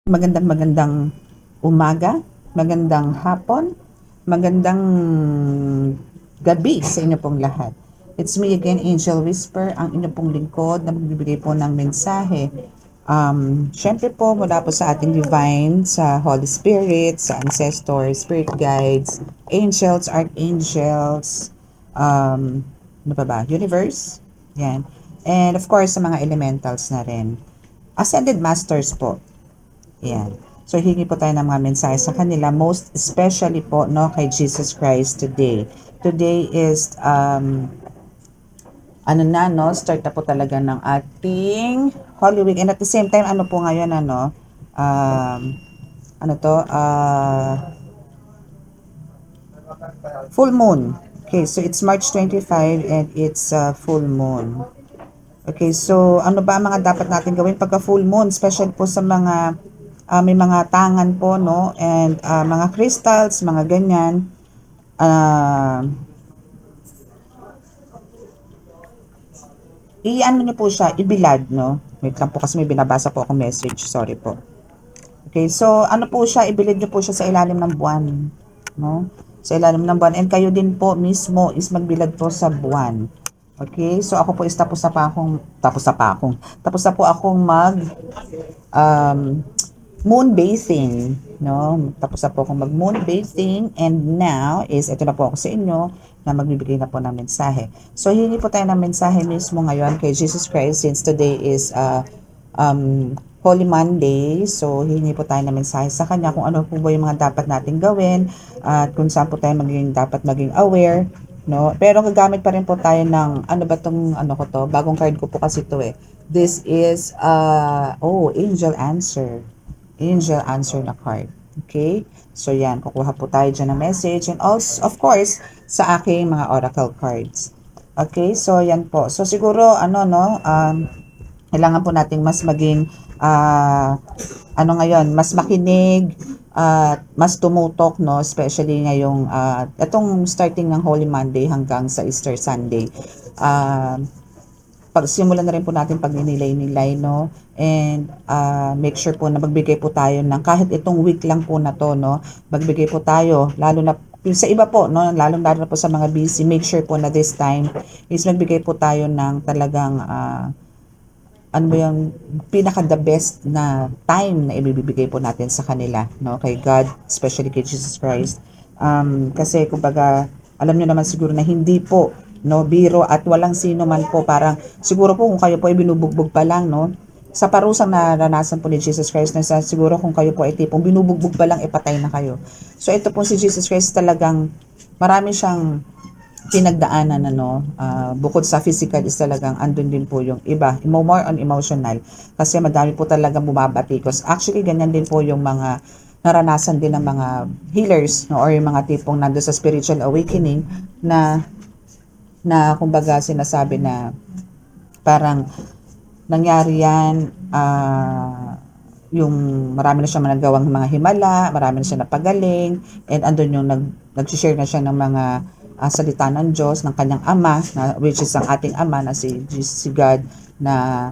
Magandang umaga, magandang hapon, magandang gabi sa inyo pong lahat. It's me again, Angel Whisper, ang inyo pong lingkod na magbibigay po ng mensahe. Syempre po mula po sa ating divine, sa Holy Spirit, sa ancestors, spirit guides, angels, archangels, ano pa ba? Universe. Yan. And of course, sa mga elementals na rin. Ascended Masters po. Yan. So, hingi po tayo ng mga mensahe sa kanila, most especially po, no, kay Jesus Christ today. Today is, ano na, no, start na po talaga ng ating Holy Week. And at the same time, ano po ngayon, um, ano to, full moon. Okay, so it's March 25 and it's full moon. Okay, so ano ba ang mga dapat natin gawin pagka full moon, special po sa mga may mga tangan po, no, and mga crystals, mga ganyan. I-ano niyo po siya, ibilad, no. Wait lang po kasi may binabasa po akong message, sorry po. Okay, so ano po siya, ibilad niyo po siya sa ilalim ng buwan, no? Sa ilalim ng buwan. And kayo din po mismo is magbilad po sa buwan. Okay, so ako po is tapos na po akong um, moon bathing, no? Tapos na po akong mag moon bathing and now is ito na po ako sa inyo na magbibigay na po ng mensahe. So hingi po tayo ng mensahe mismo ngayon kay Jesus Christ since today is Holy Monday. So hingi po tayo ng mensahe sa kanya kung ano po ba yung mga dapat nating gawin at kung saan po tayo dapat maging aware, no? Pero gagamit pa rin po tayo ng ano ba tong ano ko to, bagong card ko po kasi to eh. This is angel answer. Angel answer na card. Okay? So yan, kukuha po tayo dyan ng message and also of course sa aking mga oracle cards. Okay? So yan po. So siguro ano no, kailangan po nating mas maging ano ngayon, mas makinig at mas tumutok, no, especially ngayong itong starting ng Holy Monday hanggang sa Easter Sunday. Pagsimulan na rin po natin pagninilay-nilay, no, and make sure po na magbigay po tayo ng kahit itong week lang po na to, no, magbigay po tayo lalo na sa iba po, no, lalo na po sa mga busy, make sure po na this time is magbigay po tayo ng talagang ano ba yung pinaka the best na time na ibibigay po natin sa kanila, no, kay God, especially kay Jesus Christ. Kasi kumbaga alam niyo naman siguro na hindi po, no, biro at walang sino man po, parang siguro po kung kayo po ay binubugbog pa lang, no, sa parusang naranasan po ni Jesus Christ na siguro kung kayo po ay tipong binubugbog pa lang ipatay na kayo. So ito po si Jesus Christ talagang marami siyang pinagdaanan, bukod sa physical is talagang andun din po yung iba, more on emotional kasi madami po talagang bumabatikos. Actually ganyan din po yung mga naranasan din ng mga healers, no, or yung mga tipong nando sa spiritual awakening na kumbaga sinasabi na parang nangyari yan, yung marami na siya nagawang mga himala, marami na siya napagaling, and andun yung nag-share na siya ng mga salita ng Diyos, ng kanyang ama, na, which is ang ating ama na si God, na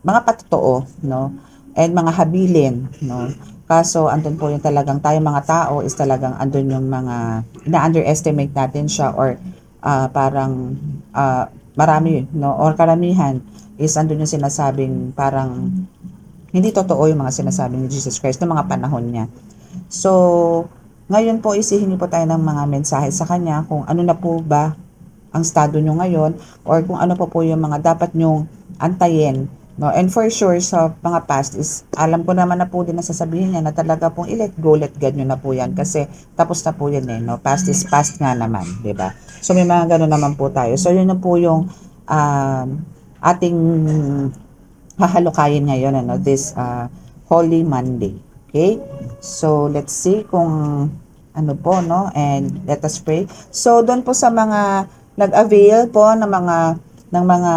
mga patotoo, no? And mga habilin, no? Kaso andun po yung talagang tayo mga tao is talagang andun yung mga ina-underestimate natin siya or parang marami, no, or karamihan is andun yung sinasabing parang hindi totoo yung mga sinasabi ni Jesus Christ noong mga panahon niya. So, ngayon po isihingi po tayo ng mga mensahe sa kanya kung ano na po ba ang estado nyo ngayon or kung ano po yung mga dapat nyong antayin. No? And for sure, sa mga past is, alam ko naman na po din na sasabihin niya na talaga pong i-let go, let God nyo na po yan kasi tapos na po yan eh. No? Past is past nga naman, di ba? So may mga gano'n naman po tayo. So yun na po yung ating hahalukayin ngayon, this Holy Monday. Okay? So, let's see kung ano po, no? And let us pray. So, doon po sa mga nag-avail po ng mga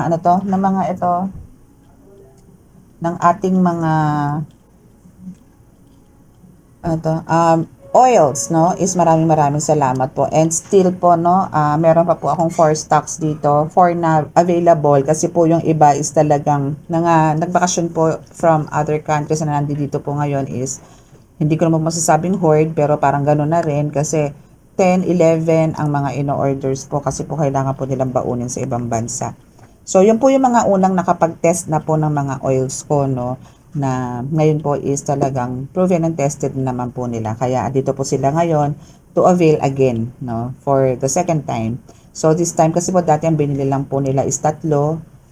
ano to, ng mga ito ng ating mga ano to, oils, no, is maraming salamat po. And still po, no, meron pa po akong 4 stocks dito, 4 na available kasi po yung iba is talagang nagbakasyon po from other countries na nandito po ngayon is hindi ko naman masasabing hoard pero parang gano'n na rin kasi 10, 11 ang mga ino-orders po kasi po kailangan po nilang baunin sa ibang bansa. So, yun po yung mga unang nakapag-test na po ng mga oils ko, no, na ngayon po is talagang proven and tested naman po nila. Kaya dito po sila ngayon to avail again, no, for the second time. So, this time kasi po dati ang binili lang po nila is 3.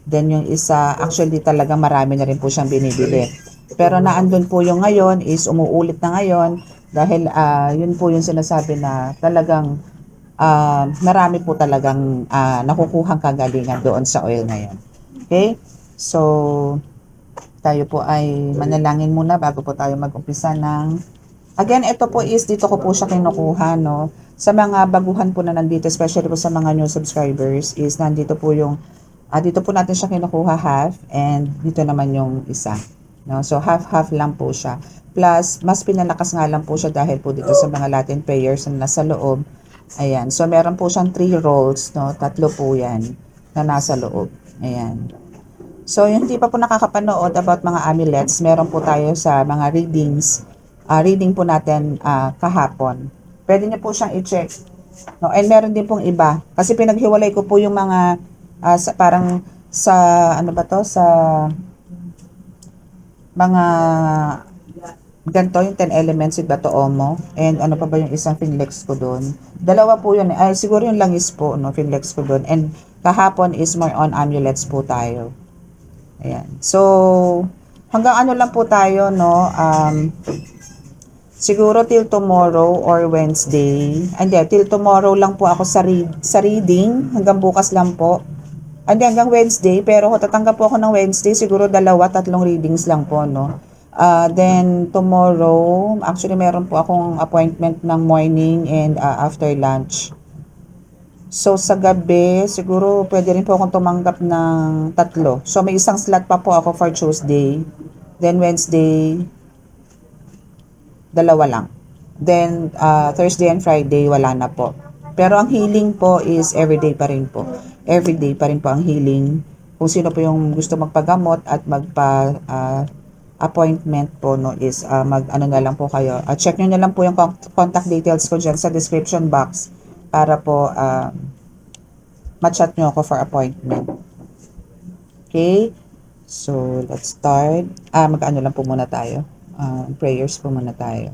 Then yung isa, actually talagang marami na rin po siyang binibili. Pero naandun po yung ngayon is umuulit na ngayon dahil yun po yung sinasabi na talagang marami po talagang nakukuhang kagalingan doon sa oil ngayon. Okay? So, tayo po ay manalangin muna bago po tayo mag-umpisa ng... Again, ito po is, dito ko po siya kinukuha, no? Sa mga baguhan po na nandito, especially po sa mga new subscribers, is nandito po yung, dito po natin siya kinukuha half, and dito naman yung isa. No? So, half-half lang po siya. Plus, mas pinalakas nga lang po siya dahil po dito sa mga Latin prayers na nasa loob. Ayan. So, meron po siyang 3 rolls, no? 3 po yan na nasa loob. Ayan. So, yung hindi pa po nakakapanood about mga amulets, meron po tayo sa mga readings. Reading po natin kahapon. Pwede niyo po siyang i-check. No? And meron din pong iba. Kasi pinaghiwalay ko po yung mga parang sa ano ba to sa mga ganito yung 10 elements with Bato Omo. And ano pa ba yung isang finlex ko doon? Dalawa po yun. Ay, siguro yung langis po, no? Finlex ko doon. And kahapon is more on amulets po tayo. Ayan. So, hanggang ano lang po tayo, no? Siguro till tomorrow or Wednesday. Hindi, till tomorrow lang po ako sa reading. Hanggang bukas lang po. Hindi, hanggang Wednesday. Pero tatanggap po ako ng Wednesday. Siguro 2-3 readings lang po, no? Then, tomorrow, actually meron po akong appointment ng morning and after lunch. So, sa gabi, siguro pwede rin po akong tumanggap ng 3. So, may isang slot pa po ako for Tuesday. Then, Wednesday, 2 lang. Then, Thursday and Friday, wala na po. Pero ang healing po is everyday pa rin po. Everyday pa rin po ang healing. Kung sino po yung gusto magpagamot at appointment po, no, is mag-ano na lang po kayo. Check nyo na lang po yung contact details ko dyan sa description box para po ma-chat nyo ako for appointment. Okay? So, let's start. Mag-ano lang po muna tayo. Prayers po muna tayo.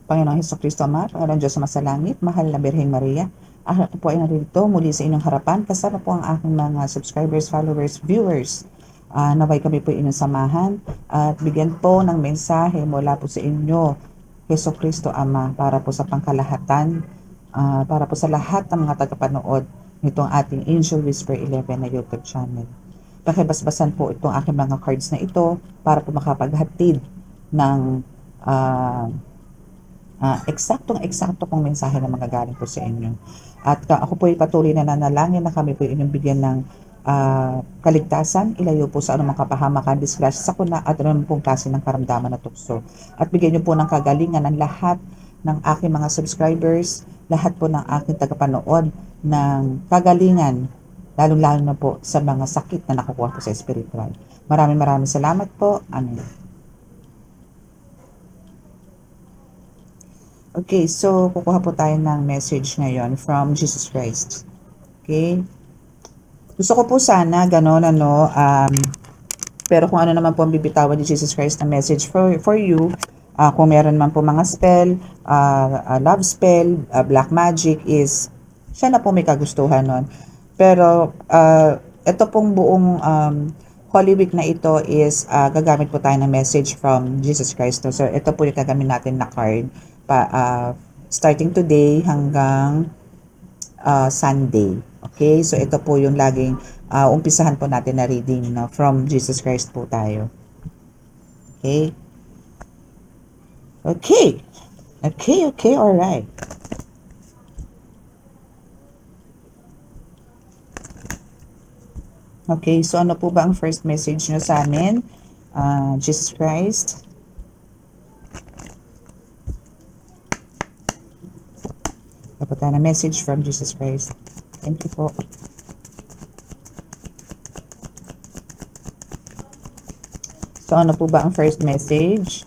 Panginoong Hesukristo Ama, Panginoong Diyos na masalangit, mahal na Birheng Maria, ako po ay narito muli sa inyong harapan, kasama po ang aking mga subscribers, followers, viewers. Naway kami po inyong samahan at bigyan po ng mensahe mula po sa inyo, Hesukristo Ama, para po sa pangkalahatan, para po sa lahat ng mga tagapanood nitong ating Angel Whisper 11 na YouTube channel. Pakibasbasan po itong aking mga cards na ito para po makapaghatid ng eksaktong pong mensahe na magagaling po sa inyo. At ako po ay patuloy na nanalangin na kami po inyong bigyan ng kaligtasan, ilayo po sa anumang kapahamakan, disgrasya, sakuna at anumang pong klase ng karamdaman na tukso. At bigyan niyo po ng kagalingan ng lahat ng aking mga subscribers, lahat po ng aking tagapanood ng kagalingan, lalong-lalo na po sa mga sakit na nakukuha po sa spiritual. Maraming salamat po. Amen. Okay, so kukuha po tayo ng message ngayon from Jesus Christ. Okay? Gusto ko po sana gano'n pero kung ano naman po ang bibitawan ni Jesus Christ na message for you, kung meron man po mga spell, love spell, black magic is siya na po may kagustuhan nun. Pero ito pong buong Holy Week na ito is gagamit po tayo ng message from Jesus Christ. So ito po yung gagamit natin na card starting today hanggang Sunday. Okay? So ito po yung laging umpisahan po natin na reading from Jesus Christ po tayo. Okay? Okay, alright. Okay, so ano po ba ang first message nyo sa amin? Jesus Christ. Papunta na message from Jesus Christ. Thank you po. So ano po ba ang first message?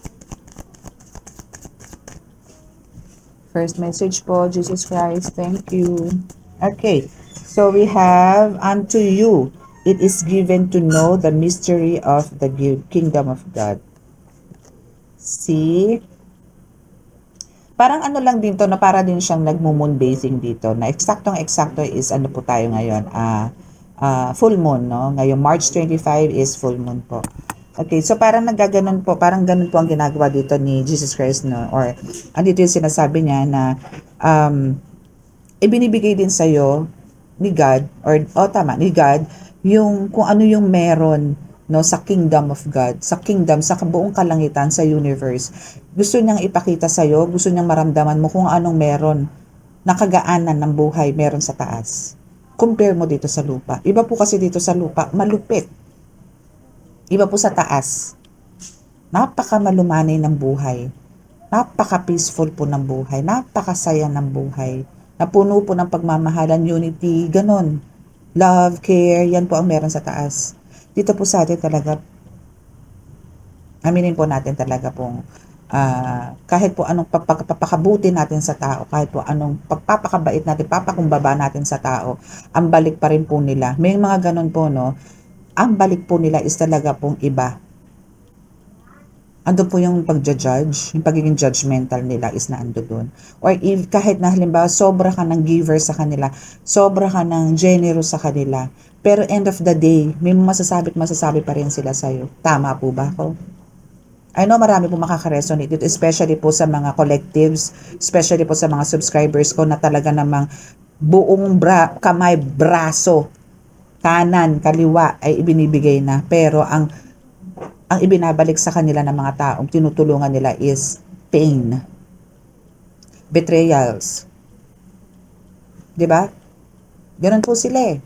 First message po, Jesus Christ. Thank you. Okay, so we have, unto you it is given to know the mystery of the kingdom of God. See? Parang ano lang dito na para din siyang nagmo-moon basing dito na eksaktong-eksakto is ano po tayo ngayon, full moon, no? Ngayong March 25 is full moon po. Okay, so parang nagaganon po, parang ganun po ang ginagawa dito ni Jesus Christ, no? Or andito yung sinasabi niya na ibinibigay din sa'yo ni God, or tama, ni God, yung kung ano yung meron, no, sa kingdom of God, sa kingdom, sa buong kalangitan, sa universe. Gusto niyang ipakita sa'yo, gusto niyang maramdaman mo kung anong meron, nakagaanan ng buhay meron sa taas. Compare mo dito sa lupa. Iba po kasi dito sa lupa, malupit. Iba po sa taas. Napaka malumanay ng buhay. Napaka-peaceful po ng buhay. Napakasaya ng buhay. Napuno po ng pagmamahalan, unity, ganon. Love, care, yan po ang meron sa taas. Dito po sa atin talaga, aminin po natin talaga pong kahit po anong papakabuti natin sa tao, kahit po anong pagpapakabait natin, papakumbaba natin sa tao, ang balik pa rin po nila. May mga ganon po, no? Ang balik po nila is talaga pong iba. Ando po yung pagja-judge, yung pagiging judgmental nila is na ando doon. Or if kahit na halimbawa sobra ka ng giver sa kanila, sobra ka ng generous sa kanila, pero end of the day, may masasabi at masasabi pa rin sila sa'yo. Tama po ba ako? I know marami po makaka-resonate dito, especially po sa mga collectives, especially po sa mga subscribers ko na talaga namang buong kamay, braso, kanan, kaliwa ay ibinibigay na. Pero ang ibinabalik sa kanila ng mga taong tinutulungan nila is pain, betrayals. 'Di ba? Ganun po sila eh.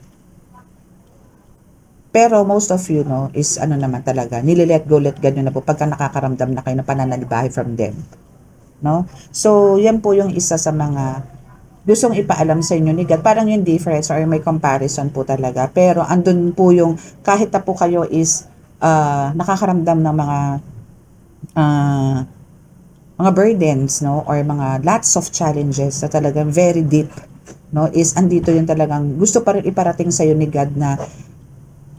Pero most of you know is ano naman talaga, nililet go let God nyo na po pagka nakakaramdam na kayo ng pananalibahe from them. No? So, yan po yung isa sa mga gustong ipaalam sa inyo ni God. Parang yung difference or may comparison po talaga. Pero andun po yung kahit na po kayo is nakakaramdam ng uh, mga burdens, no, or mga lots of challenges na talagang very deep, no, is andito yung talagang gusto pa rin iparating sa iyo ni God na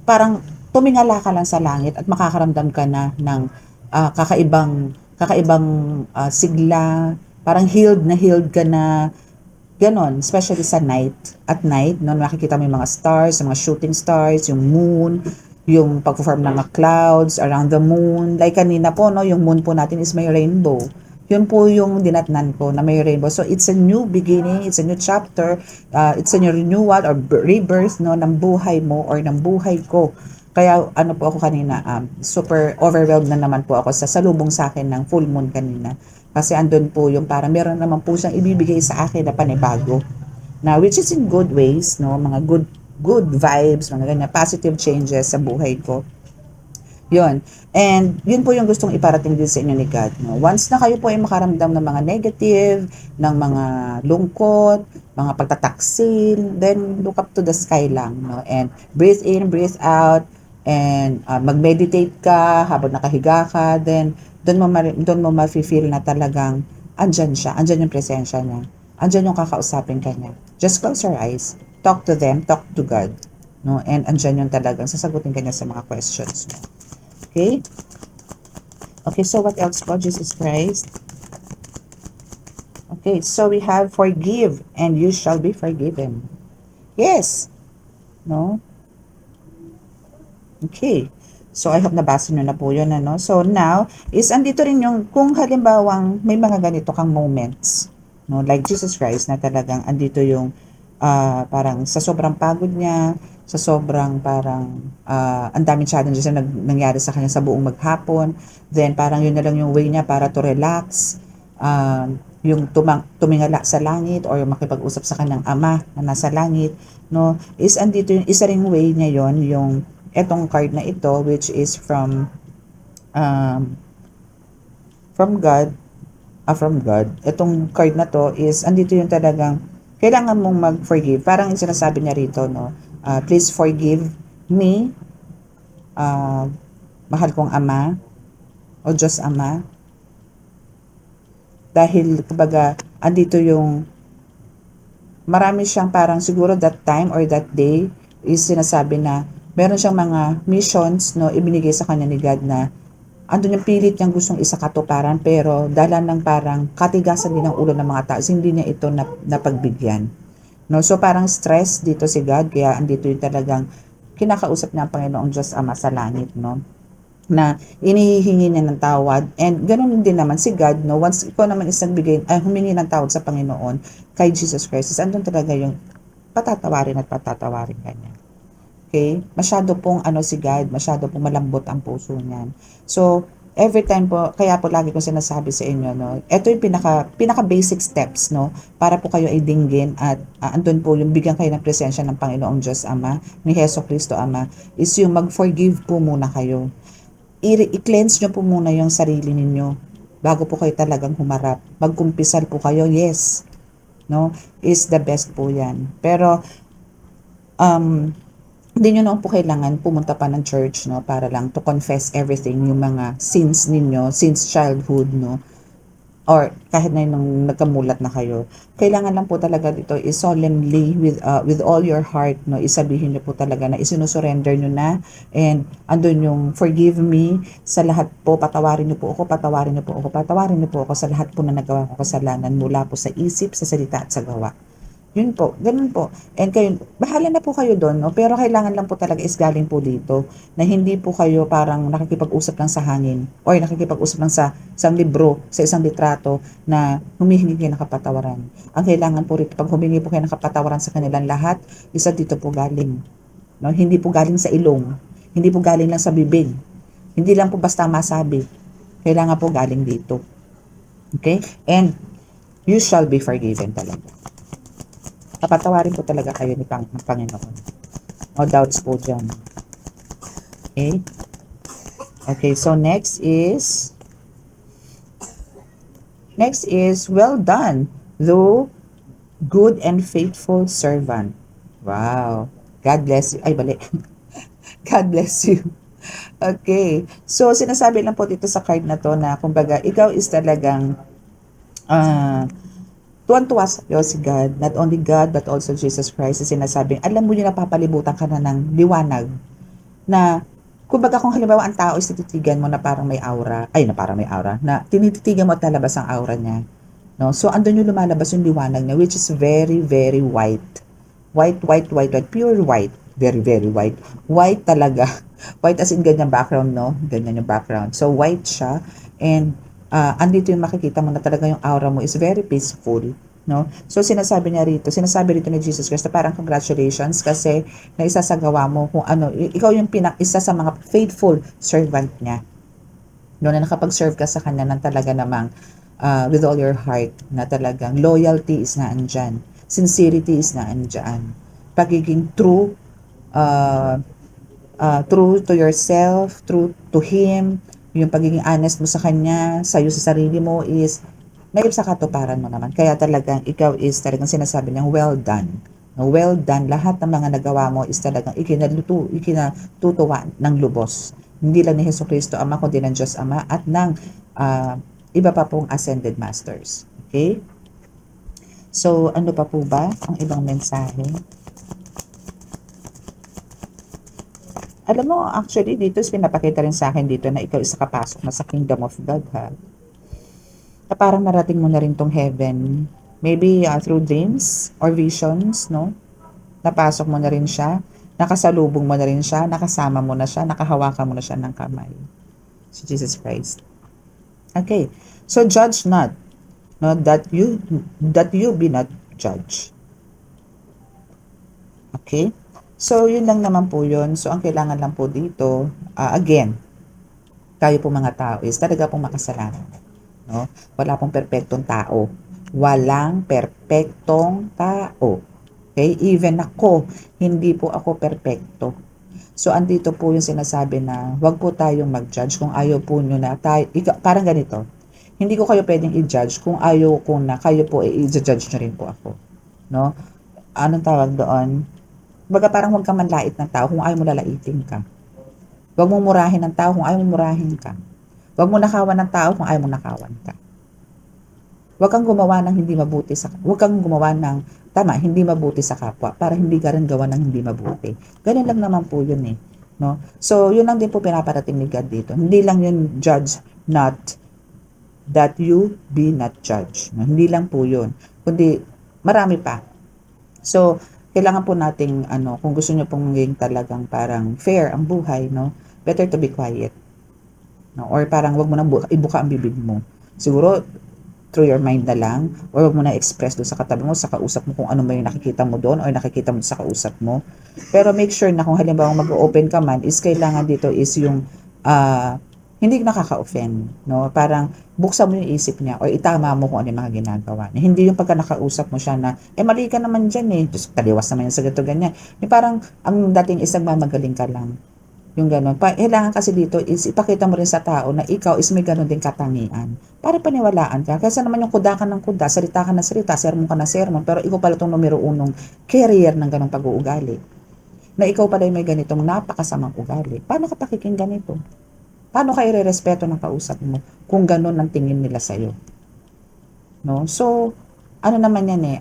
parang tumingala ka lang sa langit at makakaramdam ka na ng kakaibang sigla, parang healed ka na ganon, especially sa at night, no, makikita mo yung mga stars, yung mga shooting stars, yung moon, yung pag-form ng mga clouds around the moon. Like kanina po, no, yung moon po natin is may rainbow. Yun po yung dinatnan ko na may rainbow. So, it's a new beginning, it's a new chapter, it's a new renewal or rebirth, no, ng buhay mo or ng buhay ko. Kaya ano po ako kanina, super overwhelmed na naman po ako sa salubong sa akin ng full moon kanina. Kasi andun po yung parang meron naman po siyang ibibigay sa akin na panibago. Na which is in good ways, no, mga good vibes, mga ganyan, positive changes sa buhay ko. Yun. And yun po yung gustong iparating din sa inyo ni God. No? Once na kayo po ay makaramdam ng mga negative, ng mga lungkot, mga pagtataksil, then look up to the sky lang. No? And breathe in, breathe out, and mag-meditate ka habang nakahiga ka, then doon mo ma-feel na talagang andyan siya, andyan yung presensya niya, andyan yung kakausapin ka niya. Just close your eyes, talk to them, talk to God. No? And andyan yung talagang sasagutin ka niya sa mga questions mo. Okay? Okay, so what else po, Jesus Christ? Okay, so we have forgive and you shall be forgiven. Yes. No? Okay. So I hope nabasa nyo na po yun. Ano? So now, is andito rin yung kung halimbawang may mga ganito kang moments. No? Like Jesus Christ na talagang andito yung parang sa sobrang pagod niya, sa sobrang parang ang daming challenges na nangyari sa kanya sa buong maghapon. Then parang yun na lang yung way niya para to relax. yung tumingala sa langit or makipag-usap sa kanyang ama na nasa langit, no, is andito yung isa ring way niya yon, yung etong card na ito, which is um, from God. Itong card na to is andito yung talagang kailangan mong mag-forgive. Parang yung sinasabi niya rito, no, please forgive me, uh, mahal kong ama o Diyos Ama, dahil kumbaga andito yung marami siyang parang siguro that time or that day is sinasabi na meron siyang mga missions, no, ibinigay sa kanya ni God na andun yung pilit niyang gustong isakatuparan pero dahil ng parang katigasan din ng ulo ng mga tao, hindi niya ito napagbigyan. No? So parang stress dito si God, kaya andito yung talagang kinakausap niya ang Panginoong Diyos Ama sa langit, no? Na inihihingi niya ng tawad, and ganoon din naman si God, no, once ikaw naman isang humingi ng tawad sa Panginoon kay Jesus Christ, andun talaga yung patatawarin at patatawarin kanya. Okay? Masyado pong si God, masyado pong malambot ang puso niyan. So, every time po, kaya po lagi kong sinasabi sa inyo, no, ito yung pinaka basic steps, no, para po kayo ay dinggin at andun po yung bigyan kayo ng presensya ng Panginoong Diyos Ama, ni Heso Kristo Ama, is yung mag-forgive po muna kayo. I-cleanse nyo po muna yung sarili ninyo bago po kayo talagang humarap. Magkumpisal po kayo, yes, no, is the best po yan. Pero, hindi nyo naman po kailangan pumunta pa ng church, no, para lang to confess everything, yung mga sins ninyo, since childhood, no, or kahit na nung nagkamulat na kayo. Kailangan lang po talaga dito is solemnly with all your heart, no, isabihin nyo po talaga na isinusurrender nyo na, and andun yung forgive me sa lahat po, patawarin nyo po ako, patawarin nyo po ako, patawarin nyo po ako sa lahat po na nagawa ko kasalanan mula po sa isip, sa salita at sa gawa. Yun po, ganun po. And kayo, bahala na po kayo doon, no? Pero kailangan lang po talaga is galing po dito, na hindi po kayo parang nakikipag-usap lang sa hangin or nakikipag-usap lang sa isang libro, sa isang litrato na humihingi kayo ng kapatawaran. Ang kailangan po rito, pag humingi po kayo ng kapatawaran sa kanilang lahat, isa dito po galing. No? Hindi po galing sa ilong, hindi po galing lang sa bibig, hindi lang po basta masabi. Kailangan po galing dito. Okay? And you shall be forgiven talaga. Papatawarin po talaga kayo ng Panginoon. No doubts po dyan. Okay? Okay, so next is, well done, thou good and faithful servant. Wow. God bless you. Ay, bali. God bless you. Okay. So, sinasabi lang po dito sa card na to na, kumbaga, ikaw is talagang, tuwan-tuwa sa'yo si God, not only God but also Jesus Christ, sinasabing, alam mo yung napapalibutan ka na ng liwanag, na kumbaga kung halimbawa ang tao is tititigan mo na parang may aura, na tinititigan mo at lalabas ang aura niya, no? So andun yung lumalabas yung liwanag niya, which is very, very white. White, pure white. Very, very white. White talaga. White as in ganyan background, no? Ganyan yung background. So white siya, and andito yung makikita mo na talaga yung aura mo is very peaceful, no? So sinasabi rito ni Jesus Christ na parang congratulations kasi naisasagawa mo kung ano, ikaw yung isa sa mga faithful servant niya, no, na nakapag-serve ka sa kanya ng talaga namang with all your heart, na talagang loyalty is na andyan, sincerity is na andyan, pagiging true, true to yourself, true to Him, yung pagiging honest mo sa Kanya, sa'yo sa sarili mo is naib sa katuparan mo naman. Kaya talagang ikaw is talagang sinasabi niyang well done. No, well done. Lahat ng mga nagawa mo is talagang ikinatutuwa ng lubos. Hindi lang ni Hesus Kristo Ama, kundi ng Diyos Ama at ng iba pa pong ascended masters. Okay? So, ano pa po ba ang ibang mensahe? Alam mo, actually, dito pinapakita rin sa akin dito na ikaw is nakapasok na sa kingdom of God, ha? Na parang narating mo na rin tong heaven. Maybe through dreams or visions, no? Napasok mo na rin siya, nakasalubong mo na rin siya, nakasama mo na siya, nakahawakan mo na siya ng kamay. Si Jesus Christ. Okay. So, judge not, no? That you be not judged. Okay? So, yun lang naman po yun. So, ang kailangan lang po dito, again, tayo po mga tao is talaga pong makasalanan. No? Wala pong perpektong tao. Walang perpektong tao. Okay? Even ako, hindi po ako perpekto. So, andito po yung sinasabi na wag po tayong mag-judge kung ayaw po nyo na tayo, parang ganito, hindi ko kayo pwedeng i-judge kung ayaw ko na kayo po i-judge nyo rin po ako. No? Anong tawag doon? Baga parang wag ka manlait ng tao kung ayaw mo lalaitin ka. Wag mo murahin ng tao kung ayaw mo murahin ka. Wag mo nakawan ng tao kung ayaw mo nakawan ka. Wag kang gumawa ng hindi mabuti sa wag kang gumawa ng tama, hindi mabuti sa kapwa para hindi ka rin gawa ng hindi mabuti. Ganun lang naman po 'yun eh, no? So, 'yun lang din po pinaparating ni God dito. Hindi lang 'yun judge not that you be not judged. No? Hindi lang po 'yun, kundi marami pa. So, kailangan po nating kung gusto niyo pong maging talagang parang fair ang buhay, no? Better to be quiet. No? Or parang wag mo nang ibuka ang bibig mo. Siguro through your mind na lang, or wag mo na express doon sa katabi mo, sa kausap mo kung ano ba yung nakikita mo doon or nakikita mo sa kausap mo. Pero make sure na kung halimbawa mag-open ka man, is kailangan dito is yung hindi nakaka-offend, no? Parang buksan mo yung isip niya or itama mo kung ano yung mga ginagawa niya. Hindi yung pagka nakausap mo siya na, mali ka naman dyan eh. Just, taliwas naman yan sa ganito, ganyan. Yung parang, ang dating isang mamagaling ka lang. Yung gano'n. Kailangan kasi dito is ipakita mo rin sa tao na ikaw is may gano'n din katangian. Para paniwalaan ka. Kasi naman yung kuda ka ng kuda, salita ka ng salita, sermon ka ng sermon, pero ikaw pala itong numero unong carrier ng gano'ng pag-uugali. Na ikaw pala may ganitong napakasamang ugali. Paano ka pakikinggan ito? Paano ka irerespeto ng kausap mo kung gano'n ang tingin nila sa'yo? No? So, ano naman yan eh,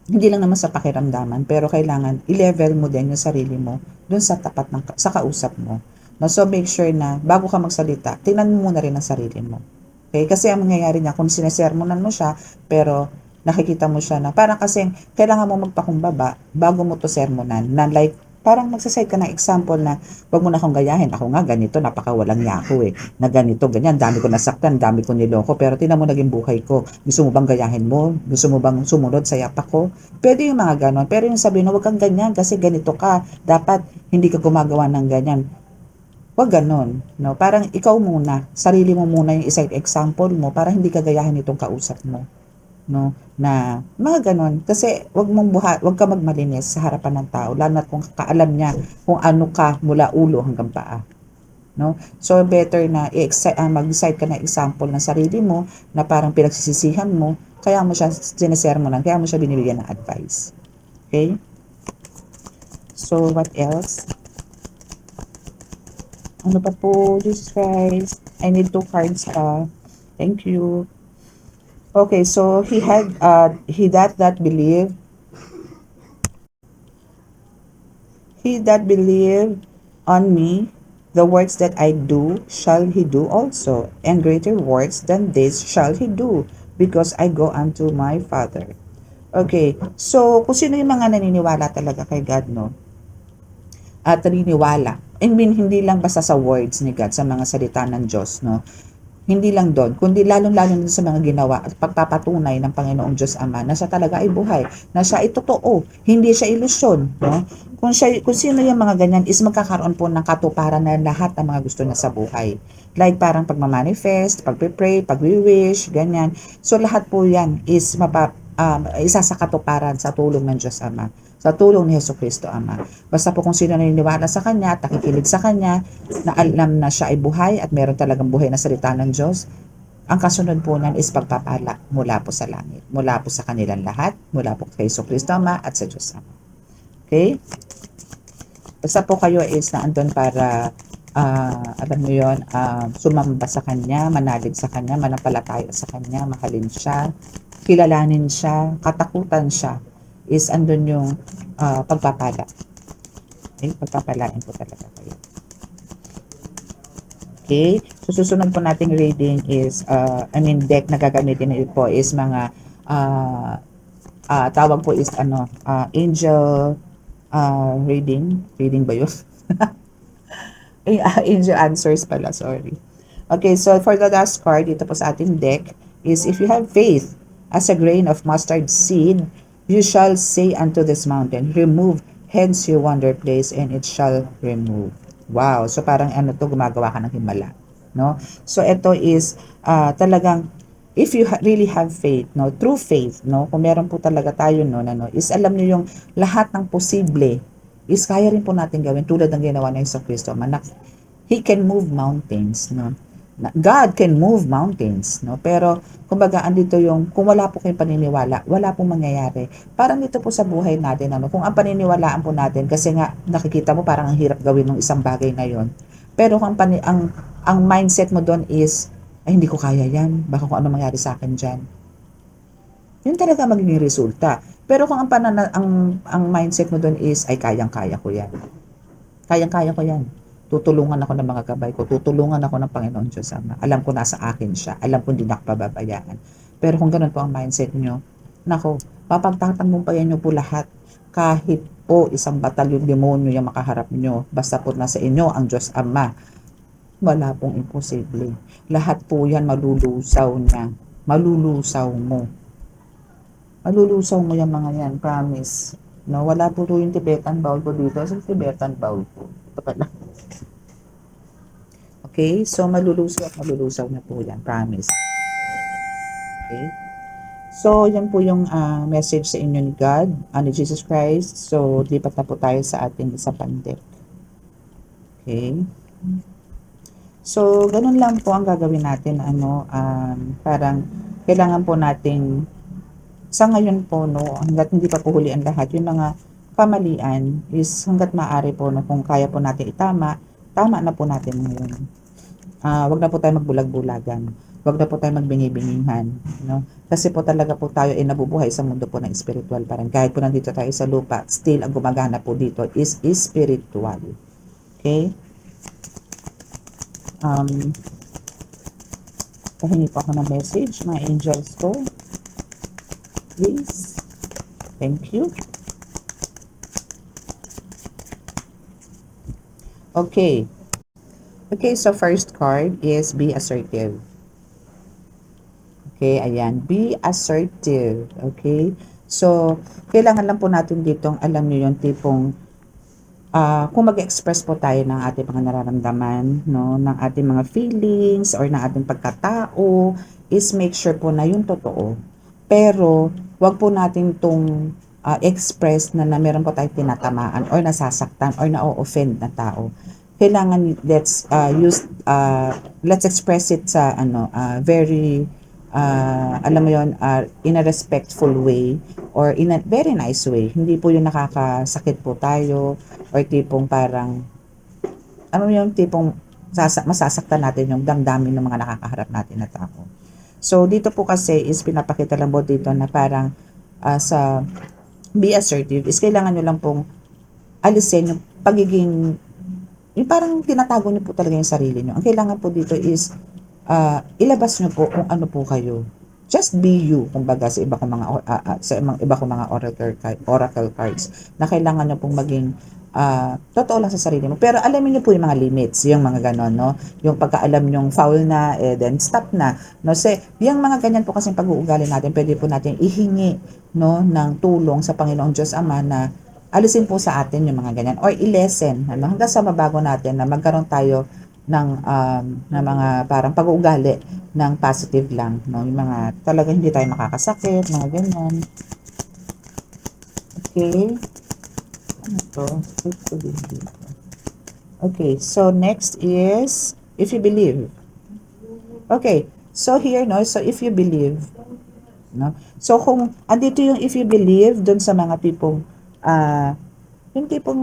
hindi lang naman sa pakiramdaman, pero kailangan i-level mo din yung sarili mo dun sa tapat sa kausap mo. No? So, make sure na bago ka magsalita, tingnan mo muna rin ang sarili mo. Okay? Kasi ang mangyayari niya, kung sinesermonan mo siya, pero nakikita mo siya na parang kasi kailangan mo magpakumbaba bago mo to sermonan. Na like, parang magsaside ka ng example na wag mo na akong gayahin. Ako nga ganito, napakawalang yako eh. Na ganito, ganyan, dami ko nasaktan, dami ko niloko. Pero tingnan mo naging buhay ko. Gusto mo bang gayahin mo? Gusto mo bang sumunod sa yapak ko? Pwede yung mga ganon. Pero yung sabihin na wag kang ganyan kasi ganito ka. Dapat hindi ka gumagawa ng ganyan. Wag ganon. No? Parang ikaw muna, sarili mo muna yung isa example mo para hindi ka gayahin itong kausap mo, no, na mga ganon. Kasi wag ka magmalinis sa harapan ng tao, lalo na kung kaalam niya kung ano ka mula ulo hanggang paa, no? So better na mag-decide ka na example ng sarili mo na parang pinagsisisihan mo, kaya mo siya sinesermonan, kaya mo siya binibigyan ng advice. Okay? So what else? Ano pa po? Jesus Christ, I need 2 cards pa. Thank you. Okay, so he that believe on me, the works that I do shall he do also, and greater works than this shall he do, because I go unto my Father. Okay, so kung sino yung mga naniniwala talaga kay God, no? At naniniwala. I mean, hindi lang basta sa words ni God, sa mga salita ng Diyos, no? Hindi lang doon, kundi lalong-lalo din sa mga ginawa at pagpapatunay ng Panginoong Diyos Ama na siya talaga ay buhay, na siya ay totoo, hindi siya ilusyon, no? Kung sino yung mga ganyan is magkakaroon po ng katuparan na lahat ng mga gusto niya sa buhay. Like parang pagmamanifest, pagpe-pray, pagwi-wish, ganyan. So lahat po yan is isa sa katuparan sa tulong ng Diyos Ama, sa tulong ni Jesucristo Ama. Basta po kung sino naniniwala sa Kanya at nakikinig sa Kanya, na alam na siya ay buhay at meron talagang buhay na salita ng Diyos, ang kasunod po nan is pagpapala mula po sa langit, mula po sa kanilang lahat, mula po kay Jesucristo Ama at sa Diyos Ama. Okay? Basta po kayo is naandun para alam mo yun, sumamba sa Kanya, manalig sa Kanya, manampalataya sa Kanya, mahalin siya, kilalanin siya, katakutan siya, is andun yung pagpapala. Okay? Pagpapalain po talaga kayo. Okay? So, susunod po nating reading is, deck na gagamitin po is mga, tawag po is, angel reading. Reading ba yun? Angel answers pala, sorry. Okay, so for the last card, dito po sa ating deck, is if you have faith as a grain of mustard seed, you shall say unto this mountain, remove hence your wonder place, and it shall remove. Wow, so parang gumagawa ka ng himala, no? So ito is talagang if you really have faith, no, true faith, no, kung meron po talaga tayo no, ano, is alam niyo yung lahat ng posible is kaya rin po natin gawin tulad ng ginawa ng Kristo. Manak, He can move mountains, no. God can move mountains, no. Pero kumbaga andito yung kung wala po kayong paniniwala, wala pong mangyayari. Parang dito po sa buhay natin, ano, kung ang paniniwalaan po natin kasi nga nakikita mo parang ang hirap gawin ng isang bagay na yon. Pero kung ang mindset mo doon is ay hindi ko kaya yan, baka kung ano mangyari sa akin diyan. Yun talaga magiging resulta. Pero kung ang mindset mo doon is ay kayang-kaya ko yan. Kayang-kaya ko yan. Tutulungan ako ng mga gabay ko. Tutulungan ako ng Panginoon Diyos Ama. Alam ko nasa akin siya. Alam ko hindi nakapababayaan. Pero kung ganun po ang mindset nyo, nako, papagtatanggungpayan nyo po lahat. Kahit po isang batalyong demonyo yung makaharap nyo. Basta po nasa inyo ang Diyos Ama. Wala pong imposible. Lahat po yan malulusaw niya. Malulusaw mo. Malulusaw mo yung mga yan. Promise. No, wala po yung Tibetan bowl po dito. Sa Tibetan bowl po. Ito pala. Okay? So, malulusaw na po yan. Promise. Okay? So, yan po yung message sa inyo ni God, ni Jesus Christ. So, lipat na po tayo sa ating isa pandek. Okay? So, ganun lang po ang gagawin natin. Parang, kailangan po nating sa ngayon po, no, hanggat hindi pa po huli ang lahat, yung mga kamalian is hanggat maaari po, no, kung kaya po natin itama, tama na po natin ngayon. Wag na po tayo magbulag-bulagan. Wag na po tayo magbingi-bingihan, no? Kasi po talaga po tayo ay nabubuhay sa mundo po ng spiritual pa rin. Kahit po nandito tayo sa lupa, still ang gumagana po dito is spiritual. Okay? Pahingi po ako ng message, mga angels ko. Please. Thank you. Okay. Okay, so first card is be assertive. Okay, ayan. Be assertive. Okay? So, kailangan lang po natin ditong alam niyo yung tipong kung mag-express po tayo ng ating mga nararamdaman, no, ng ating mga feelings or ng ating pagkatao, is make sure po na yung totoo. Pero, wag po natin itong express na meron po tayong tinatamaan or nasasaktan or na-offend na tao. Kailangan let's express it sa very alam mo yon, in a respectful way or in a very nice way. Hindi po yung nakakasakit po tayo or tipong parang yung tipong masasaktan natin yung damdamin ng mga nakakaharap natin na tao. So, dito po kasi is pinapakita lang po dito na parang sa be assertive is kailangan nyo lang pong alisin yung pagiging, yung parang tinatago nyo po talaga yung sarili nyo. Ang kailangan po dito is ilabas nyo po kung ano po kayo. Just be you, kumbaga sa iba kong mga oracle cards na kailangan nyo pong maging totoo lang sa sarili mo. Pero alamin niyo po yung mga limits, yung mga ganon, no? Yung pagkaalam nyong foul na, then stop na. No? Yung mga ganyan po kasi pag-uugali natin, pwede po natin ihingi, no, ng tulong sa Panginoong Diyos Ama na alisin po sa atin yung mga ganyan. Or i-lesson, ano? Hanggang sa mabago natin na magkaroon tayo ng mga parang pag-uugali ng positive lang, no? Yung mga talaga hindi tayo makakasakit, mga ganyan. Okay. Ano to? Okay, so next is if you believe. Okay, so here, no, so if you believe, no, so kung andito yung if you believe dun sa mga tipong yung tipong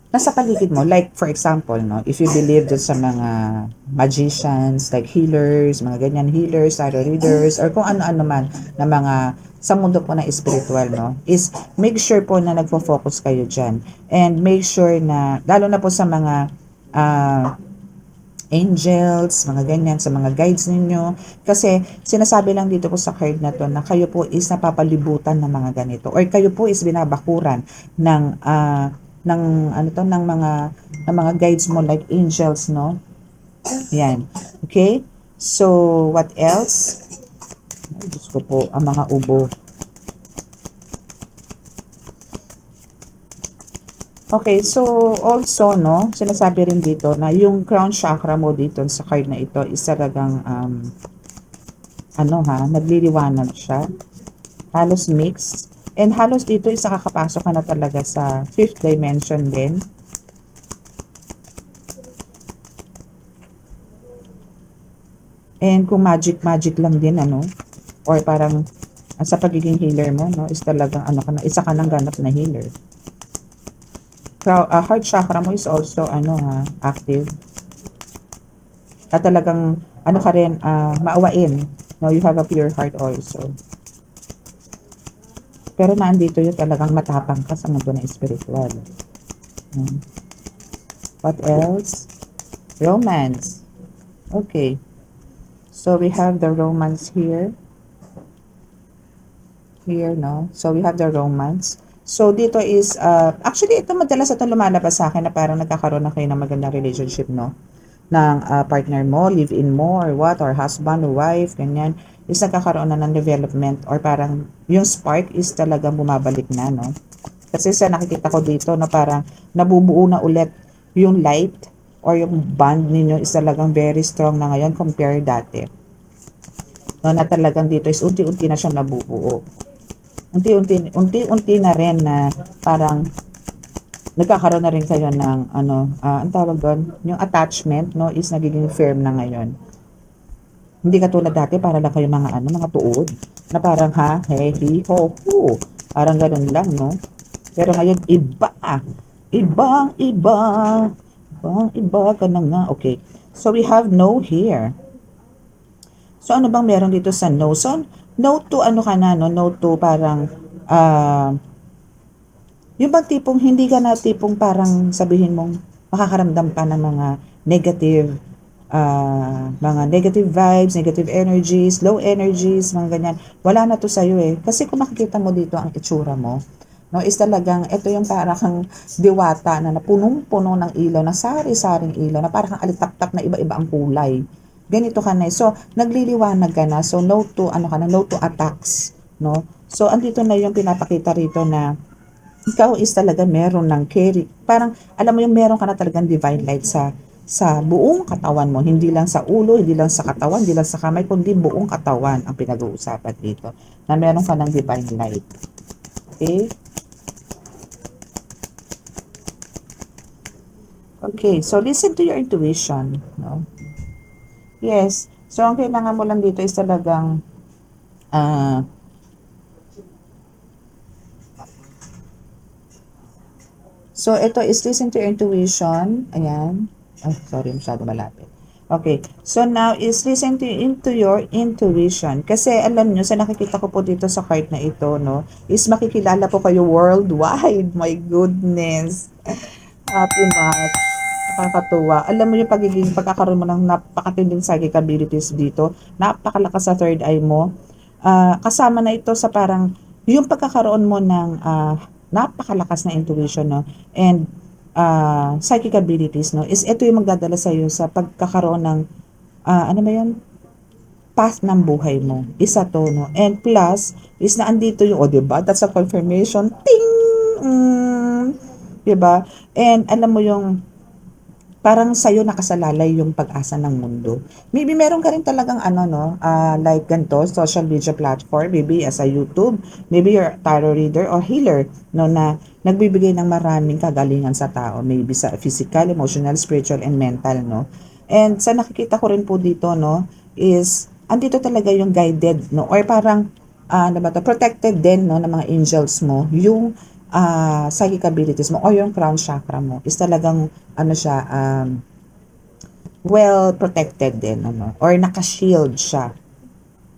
nasa paligid mo, like for example, no, if you believe dun sa mga magicians, like healers, mga ganyan healers, tarot readers, or kung ano-ano man na mga sa mundo po na spiritual, no, is make sure po na nagfo-focus kayo dyan. And make sure na, lalo na po sa mga angels, mga ganyan, sa mga guides ninyo. Kasi sinasabi lang dito po sa card na to na kayo po is napapalibutan ng mga ganito. Or kayo po is binabakuran ng ng mga guides mo like angels, no? Yan. Okay? So, what else? Ay, Diyos ko po, ang mga ubo. Okay, so also, no, sinasabi rin dito na yung crown chakra mo dito sa card na ito is talagang, ano ha, nagliliwanag siya. Halos mix. And halos dito is nakakapasok ka na talaga sa fifth dimension din. And kung magic lang din, ano, or parang sa pagiging healer mo, no, is talagang ano ka na, isa ka ng ganap na healer. Heart chakra mo is also, ano ha, active. At talagang, ano ka rin, maawain. No, you have a pure heart also. Pero nandito yung talagang matapang ka sa mundo na spiritual. What else? Romance. Okay. So we have the romance here. Here, no? So we have the romance. So dito is, actually ito madalas ito lumalabas sa akin na parang nagkakaroon na kayo ng magandang relationship, no? Ng partner mo, live-in mo, or what, or husband, or wife, ganyan, is nagkakaroon na ng development, or parang yung spark is talagang bumabalik na, no? Kasi sa nakikita ko dito na parang nabubuo na ulit yung light or yung bond ninyo is talagang very strong na ngayon compare dati. No, na talagang dito is unti-unti na siyang nabubuo. Unti-unti na rin na parang nagkakaroon na rin kayo ng ano, ang tawag doon, yung attachment, no, is nagiging firm na ngayon. Hindi katulad dati, para lang kayo mga ano, mga tuod, na parang ha, he, hi, ho, ho. Parang ganun lang, no? Pero ngayon, iba. Ibang-iba. Ibang-iba ka na nga. Okay. So, we have no here. So, ano bang meron dito sa no? So, no to ano ka na, no? No to parang, yung bang tipong, hindi ka na tipong parang sabihin mong makakaramdam pa ng mga negative vibes, negative energies, low energies, mga ganyan. Wala na to sa'yo eh. Kasi kung makikita mo dito ang itsura mo, no, is talagang, ito yung parang diwata na napunong-puno ng ilaw, na sari-saring ilaw, na parang alitap-tap na iba-iba ang kulay. Ganito ka na. So, nagliliwanag ka na. So, no to, ano ka na, no to attacks. No? So, andito na yung pinapakita rito na ikaw is talaga meron ng carry. Parang, alam mo yung meron ka na talagang divine light sa buong katawan mo. Hindi lang sa ulo, hindi lang sa katawan, hindi lang sa kamay, kundi buong katawan ang pinag-uusapan dito. Na meron ka ng divine light. Okay? Okay, so listen to your intuition. No? Yes. So, ang kailangan mo lang dito is talagang so, ito is listen to your intuition. Ayan. Ay, sorry, masyado malapit. Okay. So, now is listen to your intuition. Kasi, alam nyo, sa nakikita ko po dito sa card na ito, no, is makikilala po kayo worldwide. My goodness. Happy March. Nakakatuwa. Alam mo yung pagkakaroon mo ng napakatinding psychic abilities dito. Napakalakas sa third eye mo. Kasama na ito sa parang yung pagkakaroon mo ng napakalakas na intuition, no? And psychic abilities, no? Is ito yung magdadala sa iyo sa pagkakaroon ng ano ba yan? Path ng buhay mo. Isa to, no? And plus, is na andito yung, oh, diba? That's a confirmation. Ting! Diba? And alam mo yung parang sa'yo nakasalalay yung pag-asa ng mundo. Maybe meron ka rin talagang ano, no, like ganito, social media platform, maybe as a YouTube, maybe you're a tarot reader or healer, no, na nagbibigay ng maraming kagalingan sa tao, maybe sa physical, emotional, spiritual, and mental, no. And sa nakikita ko rin po dito, no, is andito talaga yung guided, no, or parang ano ba to, protected din, no, ng mga angels mo, yung psychic abilities mo or yung crown chakra mo is talagang ano siya, well protected din, ano, or naka-shield siya.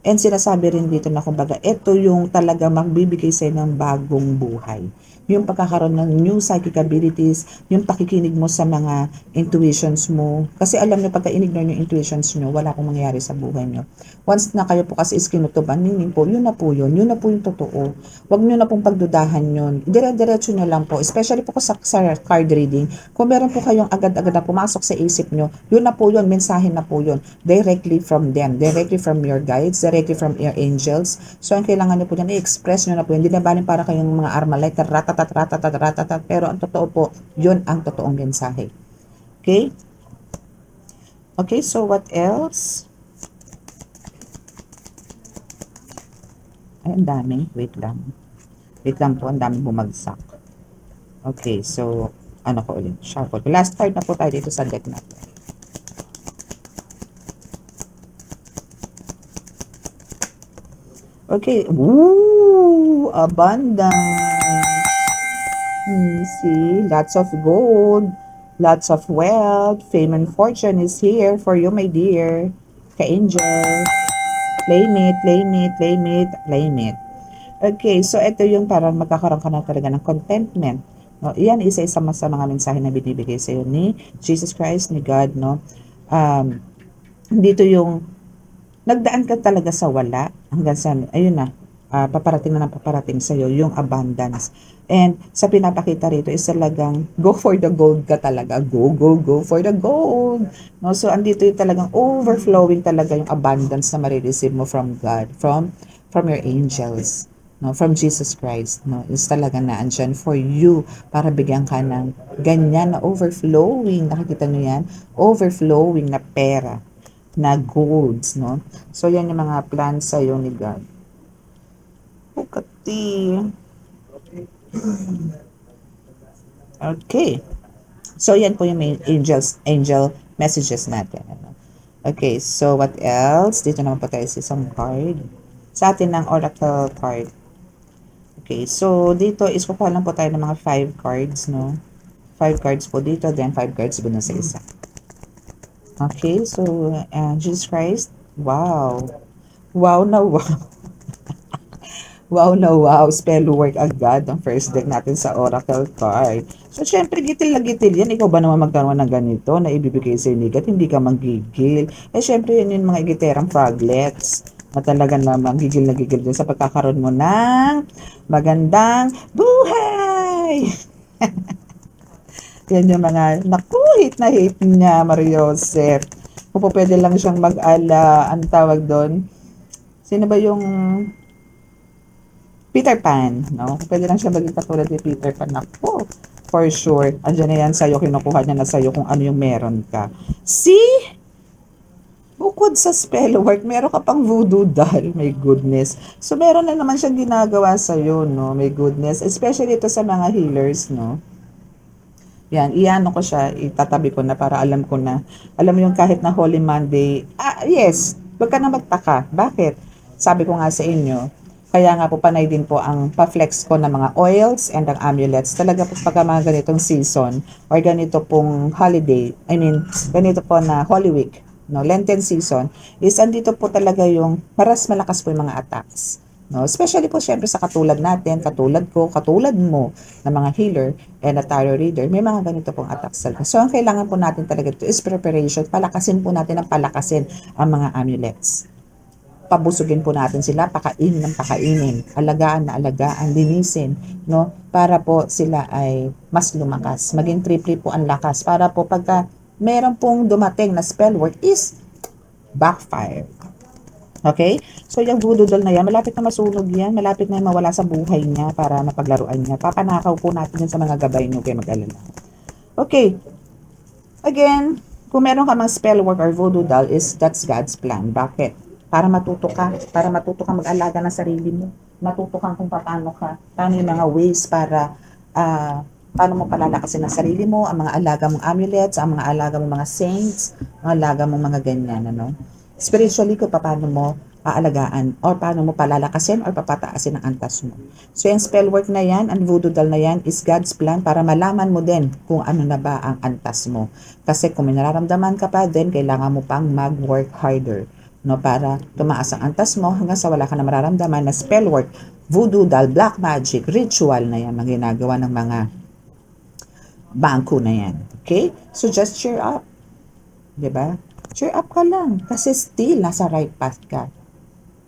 And sinasabi rin dito na kumbaga, ito yung talaga magbibigay sa'yo ng bagong buhay. Yung pagkakaroon ng new psychic abilities, yung pakikinig mo sa mga intuitions mo. Kasi alam nyo, pagka inignore yung intuitions nyo, wala pong mangyayari sa buhay nyo. Once na kayo po kasi is kinutuban, meaning po, yun na po yun. Yun na po yung totoo. Huwag nyo na pong pagdudahan yun. Dire-diretso nyo lang po. Especially po sa card reading. Kung meron po kayong agad-agad na pumasok sa isip nyo, yun na po yun. Mensahe na po yun. Directly from them. Directly from your guides, directly from your angels. So, ang kailangan nyo po dyan, i-express nyo na po. Hindi na baling para kayong mga Armalite, ratatat, ratatat, ratatat. Pero ang totoo po, yun ang totoong mensahe. Okay? Okay, so what else? Ay, ang dami. Wait lang. Wait lang po, ang dami bumagsak. Okay, so, ano ko ulit? Shuffle. Last card na po tayo dito sa deck natin. Okay. Ooh, abundance. See, lots of gold, lots of wealth, fame and fortune is here for you, my dear. Ka-angel. Claim it, claim it, claim it, claim it. Okay, so ito yung parang magkakaroon ka na talaga ng contentment. No, iyan isa-isa sa mga mensahe na binibigay sa iyo ni Jesus Christ, ni God, no? Dito yung nagdaan ka talaga sa wala hanggang sa, ayun na, paparating na ng paparating sa'yo yung abundance. And sa pinapakita rito is talagang go for the gold ka talaga. Go, go, go for the gold. No? So, andito yung talagang overflowing talaga yung abundance na marireceive mo from God, from your angels. No, from Jesus Christ, no, is talaga na andyan for you para bigyan ka ng ganyan na overflowing, nakikita nyo yan, overflowing na pera, na golds, no? So, yan yung mga plans sa'yo ni God. Pukati. Okay. So, yan po yung angel messages natin. Ano? Okay, so what else? Dito naman po tayo sa isang card. Sa atin ng oracle card. Okay, so dito is kukuha lang po tayo ng mga 5 cards, no? 5 cards po dito, then 5 cards po na sa isa. Okay, so Jesus Christ, wow. Wow na wow. Wow na wow, spell work agad ang first deck natin sa oracle card. So, syempre, gitil na gitil yan. Ikaw ba naman magkaroon ng ganito na ibibigay sa inigat? Hindi ka manggigil. Eh, syempre, yan yung mga igiterang froglets na talaga naman gigil na gigil din sa pagkakaroon mo ng magandang buhay. Yan yung mga, naku, hate na hate niya, Mario Joseph. Kung po pwede lang siyang ang tawag doon, sino ba yung Peter Pan, no? Pwede lang siya maging katulad ni Peter Pan. Naku, for sure, andyan na yan sa'yo, kinukuha niya na sa'yo kung ano yung meron ka. See? Bukod sa spell work, meron ka pang voodoo doll. My goodness. So, meron na naman siyang ginagawa sa'yo, no? My goodness. Especially ito sa mga healers, no? Yan, iano ko siya, itatabi ko na para alam ko na. Alam mo yung kahit na Holy Monday, yes, wag ka na magtaka. Bakit? Sabi ko nga sa inyo, kaya nga po panay din po ang pa-flex ko ng mga oils and ang amulets. Talaga po pagka mga ganitong season or ganito pong holiday, ganito po na Holy Week, no, Lenten season, is andito po talaga yung maras malakas po yung mga attacks. No, especially po syempre sa katulad natin, katulad ko, katulad mo, na mga healer and a tarot reader, may mga ganito pong attacks talaga. So, ang kailangan po natin talaga ito is preparation. Palakasin po natin ang palakasin ang mga amulets. Pabusugin po natin sila, pakainin ng pakainin, alagaan na alagaan, linisin, no? Para po sila ay mas lumakas. Maging triple po ang lakas. Para po pagka meron pong dumating na spell work is backfire. Okay? So, yung voodoo doll na yan, malapit na masunog yan, malapit na mawala sa buhay niya para mapaglaruan niya. Papanakaw po natin yan sa mga gabay niyo, kayo mag-alala. Okay. Again, kung meron ka mga spell work or voodoo doll, that's God's plan. Bakit? Para matuto ka mag-alaga ng sarili mo. Matuto kang kung paano yung mga ways para, paano mo palalakasin ang sarili mo, ang mga alaga mong amulets, ang mga alaga mong mga saints, ang alaga mong mga ganyan, ano? Spiritually, kung paano mo aalagaan or paano mo palalakasin or papataasin ang antas mo. So, yung spell work na yan, ang voodoo doll na yan is God's plan para malaman mo din kung ano na ba ang antas mo. Kasi kung may nararamdaman ka pa din, kailangan mo pang mag-work harder, no, para tumaas ang antas mo hanggang sa wala ka na mararamdaman na spell work, voodoo doll, black magic, ritual na yan, mga ginagawa ng mga bangko na yan. Okay? So, just cheer up. Diba? Cheer up ka lang kasi still nasa right path ka.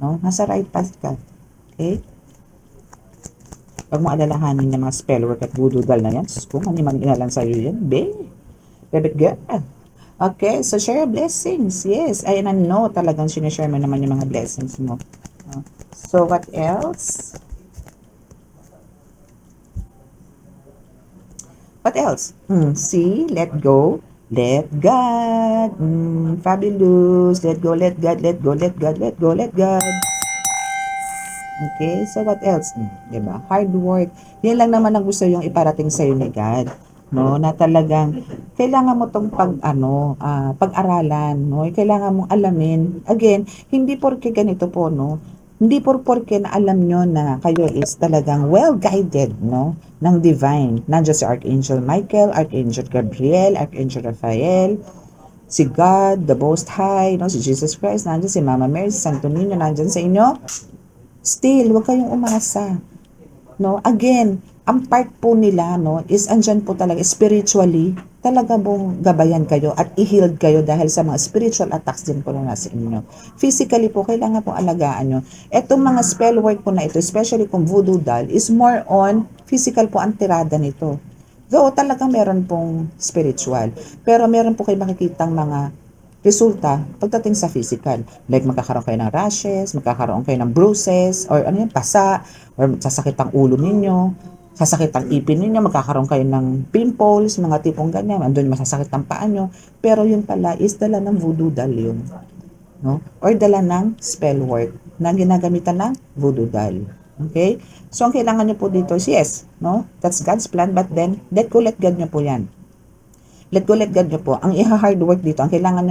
No? Nasa right path ka. Okay? Huwag mo alalahanin ng mga spell work at voodoo doll na yan. Kung ano man inalan sa'yo yan, baby girl. Okay, so share your blessings. Yes, I know talagang sinishare mo naman yung mga blessings mo. So, what else? What else? See, let go, let God. Fabulous. Let go, let God, let go, let God, let go, let God. Okay, so what else? Diba? Hard work. Yan lang naman ang gusto yung iparating sa'yo ni God. No, na talagang kailangan mo tong pag-aralan, no? Kailangan mong alamin. Again, hindi porke ganito po, no? Hindi porke na alam nyo na kayo is talagang well-guided, no? Ng divine. Nandiyan si Archangel Michael, Archangel Gabriel, Archangel Raphael, si God, the Most High, no? Si Jesus Christ, nandiyan si Mama Mary, si Santo Niño, nandiyan sa inyo. Still, huwag kayong umasa. No? Again, ang part po nila no, is andyan po talaga spiritually, talaga pong gabayan kayo at i-healed kayo dahil sa mga spiritual attacks din po na nasa inyo. Physically po, kailangan po alagaan nyo. Etong mga spell work po na ito, especially kung voodoo doll, is more on physical po ang tirada nito. Though talagang meron pong spiritual, pero meron po kayo makikitang mga resulta pagdating sa physical. Like magkakaroon kayo ng rashes, magkakaroon kayo ng bruises, or ano yan, pasa, or sasakit ang ulo ninyo, sasakit ang ipin ninyo, magkakaroon kayo ng pimples, mga tipong ganyan, andun masasakit ang paa nyo. Pero yun pala is dala ng voodoo doll yun. No? Or dala ng spell work na ginagamitan ng voodoo doll. Okay? So, ang kailangan nyo po dito is yes, no? That's God's plan, but then, let go, let God nyo po yan. Let go, let God nyo po. Ang i-hard work dito, ang kailangan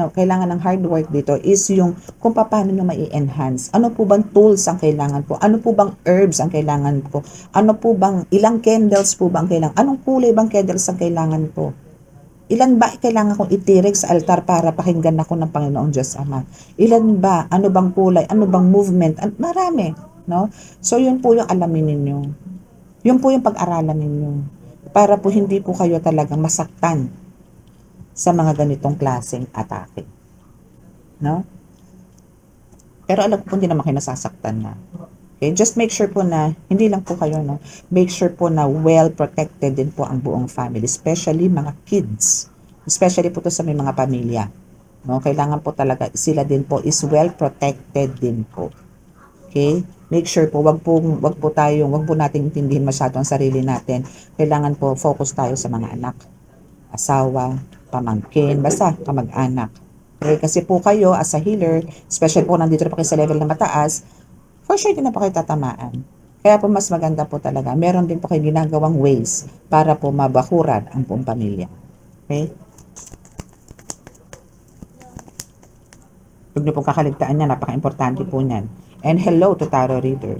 ng hard work dito is yung kung paano nyo mai-enhance. Ano po bang tools ang kailangan po? Ano po bang herbs ang kailangan po? Ano po bang, ilang candles po bang kailangan? Anong kulay bang candles ang kailangan po? Ilan ba kailangan kong itirik sa altar para pakinggan ako ng Panginoong Diyos Ama? Ilan ba? Ano bang kulay? Ano bang movement? Marami. No? So, yun po yung alamin ninyo. Yun po yung pag-aralan ninyo. Para po hindi po kayo talagang masaktan sa mga ganitong klaseng atake. No? Pero alam ko po hindi naman kayo nasasaktan na. Okay? Just make sure po na, hindi lang po kayo, no? Make sure po na well protected din po ang buong family, especially mga kids. Especially po to sa may mga pamilya. No? Kailangan po talaga sila din po is well protected din po. Okay? Make sure po, wag po nating intindihin masyado ang sarili natin. Kailangan po focus tayo sa mga anak, asawa, pamangkin, basta kamag-anak. Okay? Kasi po kayo as a healer, especially po nandito na po kayo sa level na mataas, for sure din na po kayo tatamaan. Kaya po mas maganda po talaga, meron din po kayo ginagawang ways para po mabakuran ang buong pamilya. Okay? Huwag niyo pong kakaligtaan niya, napaka-importante po niyan. And hello to tarot reader.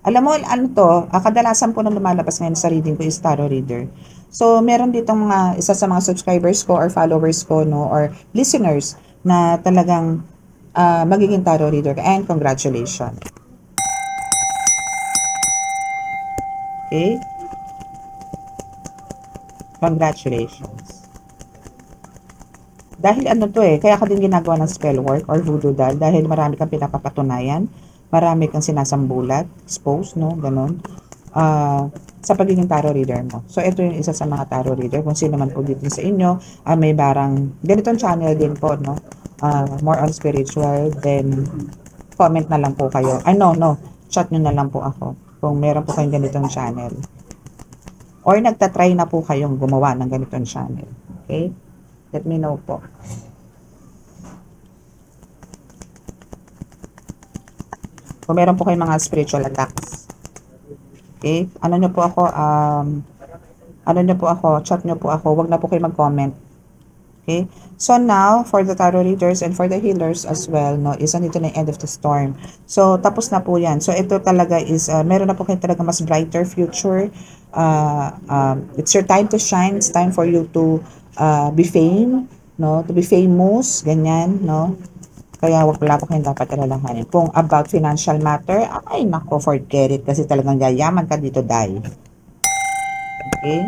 Alam mo, ano to, kadalasan po na lumalabas ngayon sa reading ko is tarot reader. So, meron ditong mga, isa sa mga subscribers ko or followers ko, no, or listeners na talagang magiging tarot reader. And congratulations. Okay? Congratulations. Dahil ano to kaya ka din ginagawa ng spell work or voodoo doll dahil marami kang pinapapatunayan, marami kang sinasambulat, expose, no, ganun. Sa pagiging tarot reader mo. So, ito yung isa sa mga tarot reader. Kung sino man po dito sa inyo, may barang, ganitong channel din po, no? More on spiritual, then comment na lang po kayo. No, chat nyo na lang po ako kung meron po kayong ganitong channel. Or nagtatry na po kayong gumawa ng ganitong channel. Okay? Let me know po. Kung meron po kayong mga spiritual attacks. Okay? Ano nyo po ako, chat nyo po ako, wag na po kayo mag-comment. Okay? So now, for the tarot readers and for the healers as well, no, is nandito na yung end of the storm. So, tapos na po yan. So, ito talaga is, meron na po kayo talaga mas brighter future. It's your time to shine. It's time for you to be fame, no? To be famous, ganyan, no? Kaya wala po kayong dapat alalahanin. Kung about financial matter, ay nako, forget it. Kasi talagang yayaman ka dito, dahil. Okay?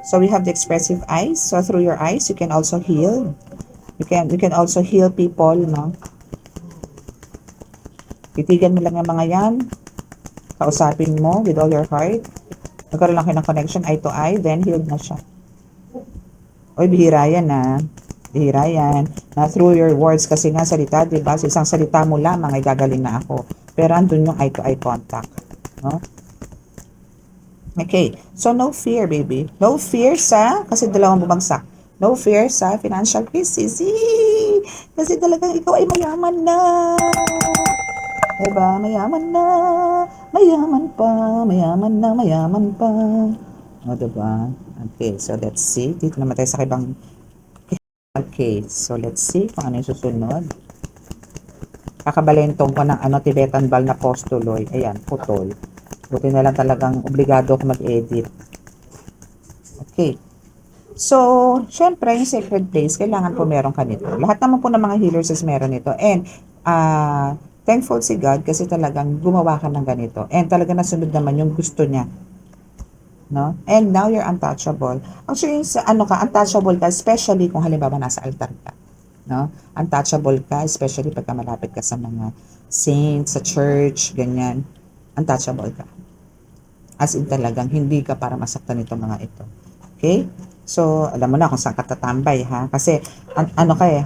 So we have the expressive eyes. So through your eyes, you can also heal. You can also heal people, no? Titigan mo lang yung mga yan. Kausapin mo with all your heart. Nagkaroon lang kayo ng connection eye to eye, then healed na siya. Oy, bihira yan, ha? Bihira yan. Na through your words, kasi nga salita, di ba? Sa isang salita mo lamang ay gagaling na ako. Pero andun yung eye-to-eye contact. No? Okay. So, no fear, baby. No fear sa, kasi dalawang bumagsak. No fear sa financial crisis. Yee! Kasi talagang ikaw ay mayaman na. Diba? Mayaman na. Mayaman pa. Mayaman na. Mayaman pa. O, diba? Okay. So, let's see. Dito naman tayo sa ibang. Okay. So, let's see kung ano yung susunod. Kakabalentong ko ng Tibetan ball na postuloy. Ayan, putol. Buti na lang talagang obligado ako mag-edit. Okay. So, syempre, yung sacred place, kailangan po meron ka nito. Lahat naman po ng mga healers is meron nito. And, thankful si God kasi talagang gumawa ka ng ganito. And talaga nasunod naman yung gusto niya. No? And now you're untouchable. Actually, sa untouchable ka, especially kung halimbawa nasa altar ka. No? Untouchable ka, especially pagka malapit ka sa mga saints, sa church, ganyan. Untouchable ka. As in talagang hindi ka para masaktan itong mga ito. Okay? So, alam mo na kung saan ka tatambay, ha? Kasi,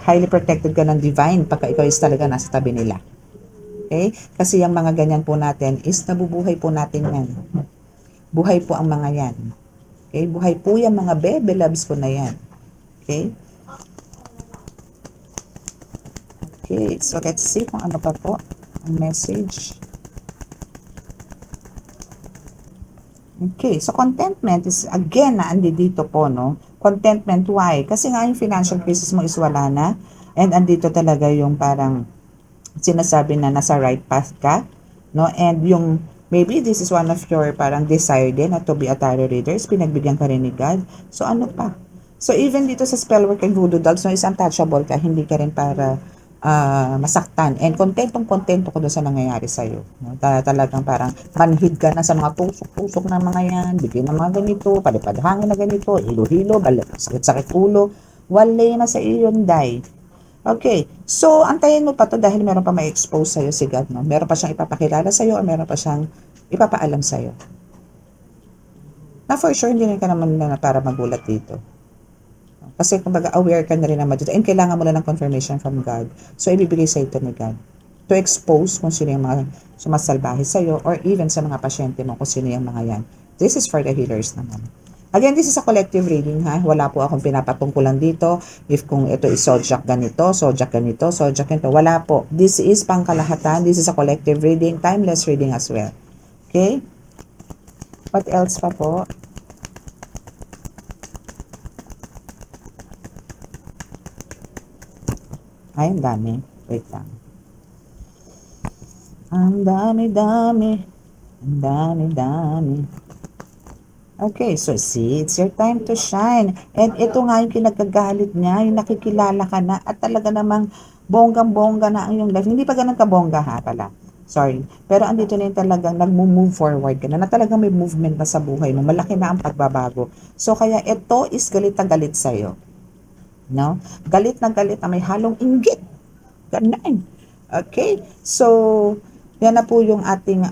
highly protected ka ng divine pagka ikaw is talaga nasa tabi nila. Okay? Kasi yung mga ganyan po natin is nabubuhay po natin yan. Buhay po ang mga yan. Okay? Buhay po yung mga bebe loves ko na yan. Okay? Okay, so let's see kung ano pa po ang message. Okay, so contentment is again na andi dito po, no? Contentment, why? Kasi nga yung financial crisis mo is wala na, and andito talaga yung parang sinasabi na nasa right path ka, no? And yung maybe this is one of your parang desire din na to be a tarot reader, pinagbigyan ka rin ni God. So ano pa? So even dito sa spell work and voodoo dolls, no, is untouchable ka, hindi ka rin para masaktan. And kontento ko doon sa nangyayari sa'yo. No? Talagang parang manhid ka na sa mga tusok-tusok ng mga yan, bigyan ng mga ganito, palipad-hangin na ganito, hilo-hilo, sakit-sakit ulo, wale na sa iyo yun, day. Okay, so antayin mo pa to dahil meron pa ma-expose sa'yo si God, no? Meron pa siyang ipapakilala sa'yo o meron pa siyang ipapaalam sa'yo. Na for sure, hindi rin ka naman na para magulat dito. Kasi kumbaga aware ka na rin naman dito and kailangan mo na ng confirmation from God. So, ibibigay sa ito ni God to expose kung sino yung mga sumasalbahe sa'yo or even sa mga pasyente mo kung sino yung mga yan. This is for the healers naman. Again, this is a collective reading, ha. Wala po akong pinapatungkulan dito. If kung ito is zodiac ganito, zodiac ganito, zodiac ganito. Wala po. This is pangkalahatan. This is a collective reading, timeless reading as well. Okay? What else pa po? Ay, ang dami. Wait lang. Ang dami-dami. Ang dami-dami. Okay, so see, it's your time to shine. And ito nga yung kinagagalit niya, yung nakikilala ka na at talaga namang bonggang-bongga na ang iyong life. Hindi pa ganun kabongga ha pala. Sorry. Pero andito na yung talagang nag-move forward ka na talagang may movement na sa buhay mo. Malaki na ang pagbabago. So kaya ito is galit na galit sa'yo. No? Galit na may halong inggit. Ganun. Okay? So, yan na po yung ating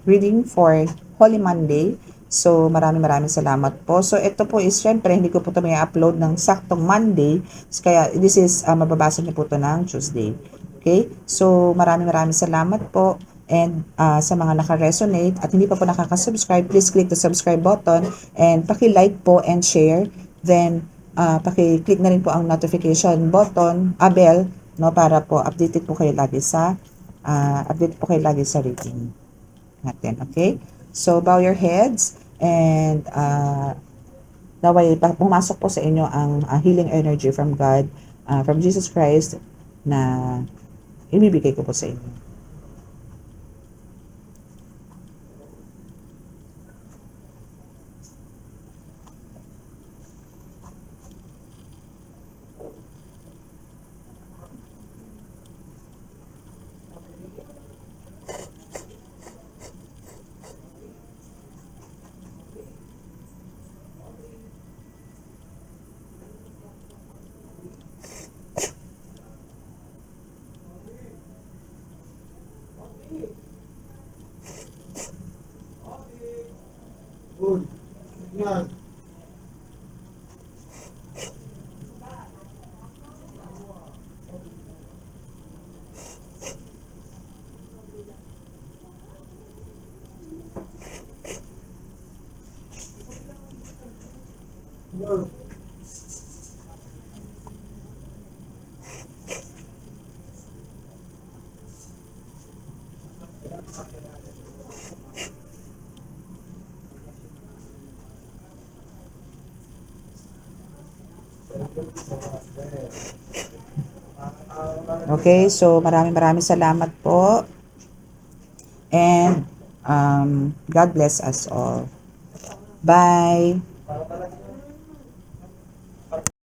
reading for Holy Monday. So, maraming salamat po. So, ito po is, syempre, hindi ko po ito may upload ng saktong Monday. Kaya, this is, mababasa niyo po ito ng Tuesday. Okay? So, maraming salamat po. And sa mga naka-resonate at hindi pa po nakaka-subscribe, please click the subscribe button and paki-like po and share. Then, paki-click na rin po ang notification button, bell, no, para po updated po kayo lagi sa reading natin. Okay? So, bow your heads and naway pumasok po sa inyo ang healing energy from God, from Jesus Christ na ibibigay ko po sa inyo. Okay, so maraming salamat po. And God bless us all. Bye!